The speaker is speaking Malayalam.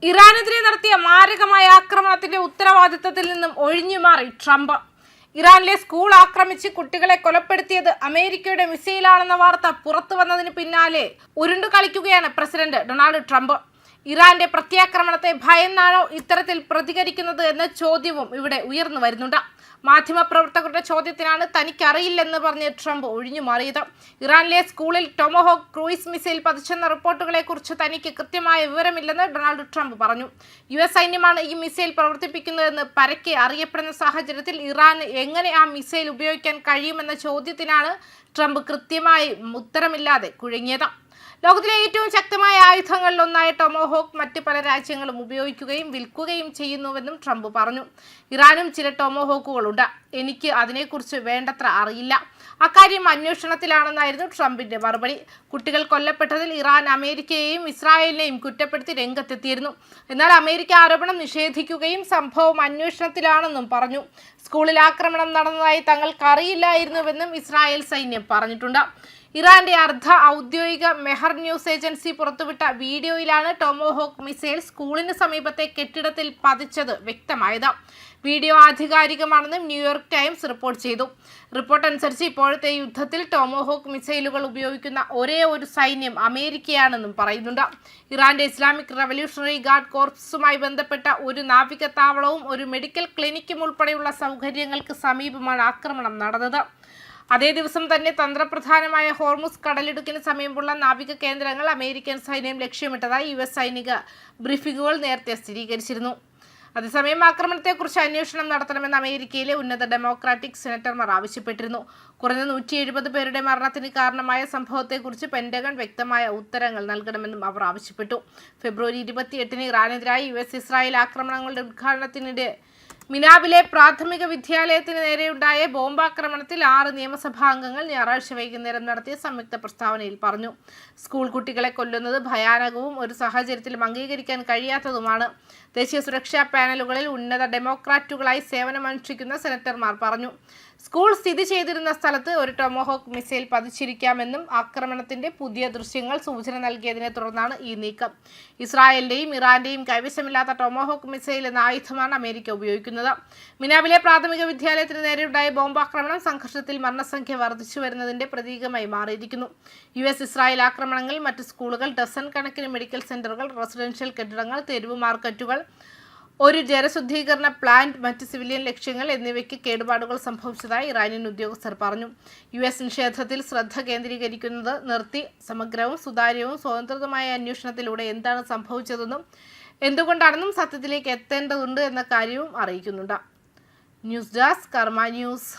ഇറാനെതിരെ നടത്തിയ മാരകമായ ആക്രമണത്തിന്റെ ഉത്തരവാദിത്തത്തിൽ നിന്നും ഒഴിഞ്ഞുമാറി ട്രംപ്. ഇറാനിലെ സ്കൂൾ ആക്രമിച്ച് കുട്ടികളെ കൊലപ്പെടുത്തിയത് അമേരിക്കയുടെ മിസൈലാണെന്ന വാർത്ത പുറത്തു വന്നതിന് പിന്നാലെ ഉരുണ്ടു കളിക്കുകയാണ് പ്രസിഡന്റ് ഡൊണാൾഡ് ട്രംപ്. ഇറാന്റെ പ്രത്യാക്രമണത്തെ ഭയന്നാണോ ഇത്തരത്തിൽ പ്രതികരിക്കുന്നത് എന്ന ചോദ്യവും ഇവിടെ ഉയർന്നു വരുന്നുണ്ട്. മാധ്യമപ്രവർത്തകരുടെ ചോദ്യത്തിനാണ് തനിക്കറിയില്ലെന്ന് പറഞ്ഞ് ട്രംപ് ഒഴിഞ്ഞു മാറിയത്. ഇറാനിലെ സ്കൂളിൽ ടൊമഹോക്ക് ക്രൂയിസ് മിസൈൽ പതിച്ചെന്ന റിപ്പോർട്ടുകളെ കുറിച്ച് തനിക്ക് കൃത്യമായ വിവരമില്ലെന്ന് ഡൊണാൾഡ് ട്രംപ് പറഞ്ഞു. US സൈന്യമാണ് ഈ മിസൈൽ പ്രവർത്തിപ്പിക്കുന്നതെന്ന് പരക്കെ അറിയപ്പെടുന്ന സാഹചര്യത്തിൽ ഇറാന് എങ്ങനെ ആ മിസൈൽ ഉപയോഗിക്കാൻ കഴിയുമെന്ന ചോദ്യത്തിനാണ് ട്രംപ് കൃത്യമായി ഉത്തരമില്ലാതെ കുഴങ്ങിയത്. ലോകത്തിലെ ഏറ്റവും ശക്തമായ ആയുധങ്ങളിൽ ഒന്നായ ടൊമഹോക്ക് മറ്റ് പല രാജ്യങ്ങളും ഉപയോഗിക്കുകയും വിൽക്കുകയും ചെയ്യുന്നുവെന്നും ട്രംപ് പറഞ്ഞു. ഇറാനും ചില ടൊമഹോക്കുകളുണ്ട്. എനിക്ക് അതിനെക്കുറിച്ച് വേണ്ടത്ര അറിയില്ല. അക്കാര്യം അന്വേഷണത്തിലാണെന്നായിരുന്നു ട്രംപിന്റെ മറുപടി. കുട്ടികൾ കൊല്ലപ്പെട്ടതിൽ ഇറാൻ അമേരിക്കയെയും ഇസ്രായേലിനെയും കുറ്റപ്പെടുത്തി രംഗത്തെത്തിയിരുന്നു. എന്നാൽ അമേരിക്ക ആരോപണം നിഷേധിക്കുകയും സംഭവം അന്വേഷണത്തിലാണെന്നും പറഞ്ഞു. സ്കൂളിൽ ആക്രമണം നടന്നതായി തങ്ങൾക്കറിയില്ലായിരുന്നുവെന്നും ഇസ്രായേൽ സൈന്യം പറഞ്ഞിട്ടുണ്ട്. ഇറാന്റെ അർദ്ധ ഔദ്യോഗിക മെഹർ ന്യൂസ് ഏജൻസി പുറത്തുവിട്ട വീഡിയോയിലാണ് ടൊമഹോക്ക് മിസൈൽ സ്കൂളിന് സമീപത്തെ കെട്ടിടത്തിൽ പതിച്ചത് വ്യക്തമായത്. വീഡിയോ ആധികാരികമാണെന്നും ന്യൂയോർക്ക് ടൈംസ് റിപ്പോർട്ട് ചെയ്തു. റിപ്പോർട്ട് അനുസരിച്ച് ഇപ്പോഴത്തെ യുദ്ധത്തിൽ ടൊമഹോക്ക് മിസൈലുകൾ ഉപയോഗിക്കുന്ന ഒരേ ഒരു സൈന്യം അമേരിക്കയാണെന്നും പറയുന്നുണ്ട്. ഇറാന്റെ ഇസ്ലാമിക് റവല്യൂഷണറി ഗാർഡ് കോർപ്സുമായി ബന്ധപ്പെട്ട ഒരു നാവിക താവളവും ഒരു മെഡിക്കൽ ക്ലിനിക്കും ഉൾപ്പെടെയുള്ള സൗകര്യങ്ങൾക്ക് സമീപമാണ് ആക്രമണം നടന്നത്. അതേ ദിവസം തന്നെ തന്ത്രപ്രധാനമായ ഹോർമുസ് കടലിടുക്കിന് സമീപമുള്ള നാവിക കേന്ദ്രങ്ങൾ അമേരിക്കൻ സൈന്യം ലക്ഷ്യമിട്ടതായി US സൈനിക ബ്രീഫിംഗുകൾ നേരത്തെ സ്ഥിരീകരിച്ചിരുന്നു. അതേസമയം ആക്രമണത്തെക്കുറിച്ച് അന്വേഷണം നടത്തണമെന്ന് അമേരിക്കയിലെ ഉന്നത ഡെമോക്രാറ്റിക് സെനറ്റർമാർ ആവശ്യപ്പെട്ടിരുന്നു. കുറഞ്ഞ 170 പേരുടെ മരണത്തിന് കാരണമായ സംഭവത്തെക്കുറിച്ച് പെന്റഗൺ വ്യക്തമായ ഉത്തരങ്ങൾ നൽകണമെന്നും അവർ ആവശ്യപ്പെട്ടു. ഫെബ്രുവരി 28-ന് ഇറാനെതിരായ US ഇസ്രായേൽ ആക്രമണങ്ങളുടെ ഉദ്ഘാടനത്തിനിടെ മിനാബിലെ പ്രാഥമിക വിദ്യാലയത്തിന് നേരെയുണ്ടായ ബോംബാക്രമണത്തിൽ 6 നിയമസഭാ അംഗങ്ങൾ ഞായറാഴ്ച വൈകുന്നേരം നടത്തിയ സംയുക്ത പ്രസ്താവനയിൽ പറഞ്ഞു. സ്കൂൾ കുട്ടികളെ കൊല്ലുന്നത് ഭയാനകവും ഒരു സാഹചര്യത്തിലും അംഗീകരിക്കാൻ കഴിയാത്തതുമാണ്. ദേശീയ സുരക്ഷാ പാനലുകളിൽ ഉന്നത ഡെമോക്രാറ്റുകളായി സേവനമനുഷ്ഠിക്കുന്ന സെനറ്റർമാർ പറഞ്ഞു. സ്കൂൾ സ്ഥിതി ചെയ്തിരുന്ന സ്ഥലത്ത് ഒരു ടൊമഹോക്ക് മിസൈൽ പതിച്ചിരിക്കാമെന്നും ആക്രമണത്തിന്റെ പുതിയ ദൃശ്യങ്ങൾ സൂചന നൽകിയതിനെ തുടർന്നാണ് ഈ നീക്കം. ഇസ്രായേലിന്റെയും ഇറാന്റെയും കൈവശമില്ലാത്ത ടൊമഹോക്ക് മിസൈൽ എന്ന ആയുധമാണ് അമേരിക്ക ഉപയോഗിക്കുന്നത്. മിനാബിലെ പ്രാഥമിക വിദ്യാലയത്തിന് നേരെയുണ്ടായ ബോംബാക്രമണം സംഘർഷത്തിൽ മരണസംഖ്യ വർദ്ധിച്ചു വരുന്നതിന്റെ പ്രതീകമായി മാറിയിരിക്കുന്നു. US ഇസ്രായേൽ ആക്രമണങ്ങളിൽ മറ്റ് സ്കൂളുകൾ, ഡസൻ കണക്കിന് മെഡിക്കൽ സെന്ററുകൾ, റെസിഡൻഷ്യൽ കെട്ടിടങ്ങൾ, തെരുവ് മാർക്കറ്റുകൾ, ഒരു ജലശുദ്ധീകരണ പ്ലാന്റ്, മറ്റ് സിവിലിയൻ ലക്ഷ്യങ്ങൾ എന്നിവയ്ക്ക് കേടുപാടുകൾ സംഭവിച്ചതായി ഇറാനിയൻ ഉദ്യോഗസ്ഥർ പറഞ്ഞു. US നിഷേധത്തിൽ ശ്രദ്ധ കേന്ദ്രീകരിക്കുന്നത് നിർത്തി സമഗ്രവും സുതാര്യവും സ്വതന്ത്രവുമായ അന്വേഷണത്തിലൂടെ എന്താണ് സംഭവിച്ചതെന്നും എന്തുകൊണ്ടാണെന്നും സത്യത്തിലേക്ക് എത്തേണ്ടതുണ്ട് എന്ന കാര്യവും അറിയിക്കുന്നുണ്ട്. ന്യൂസ് ഡെസ്ക് കർമ്മ ന്യൂസ്.